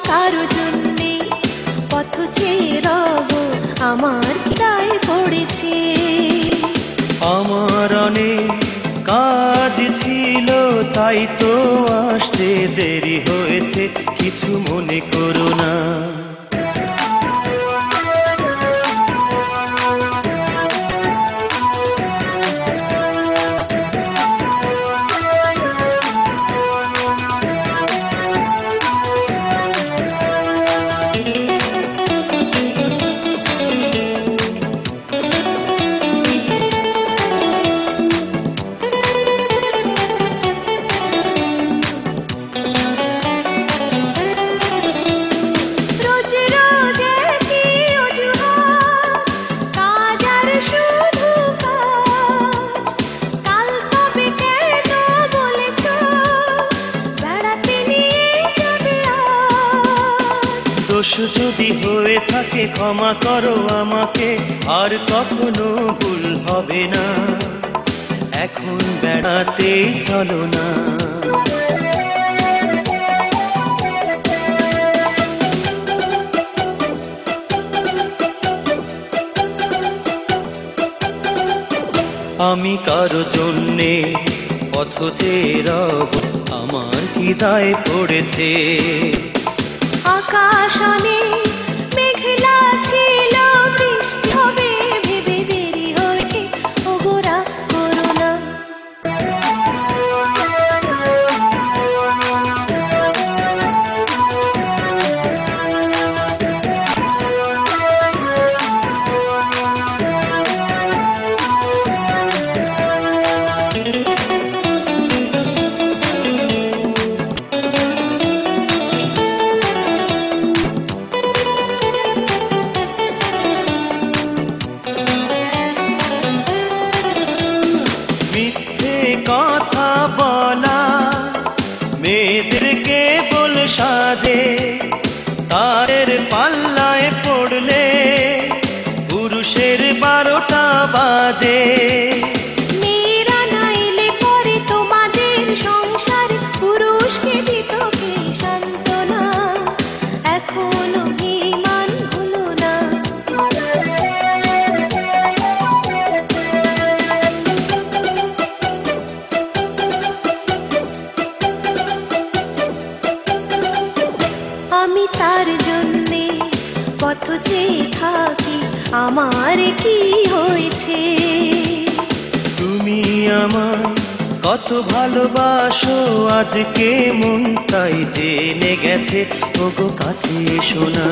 কারো জন্যে পথ চেয়ে রব, আমার কি দায় পড়েছে। আমার অনেক কাজ ছিল, তাই তো আসতে দেরি হয়েছে, কিছু মনে করো না। দোষ যদি হয়ে থাকে ক্ষমা করো আমাকে, আর কখনো ভুল হবে না। এখন বেড়াতে চলো না। আমি কারো জন্যে পথ চেয়ে রব, আমার কি দায় পড়েছে। আকাশ অনেক মেঘলা ছিল, বৃষ্টি হবে ভেবে দেরি হয়েছে, ওগো রাগ করো না। কথা বলা মেয়েদেরকে বল সাজে, তারের পাল্লায় পড়লে পুরুষের 12টা বাজে। মেয়েরা নাইলে পরে তোমাদের সংসার, পুরুষকে দিত কি সান্ত্বনা, এখনো অভিমান ভুলো না। আমি তার জন্যে পথ চেয়ে থাকি, আমার কি হয়েছে। তুমি আমার কত ভালোবাসো, আজকে মন তাই জেনে গেছে, ওগো কাছে এসো না।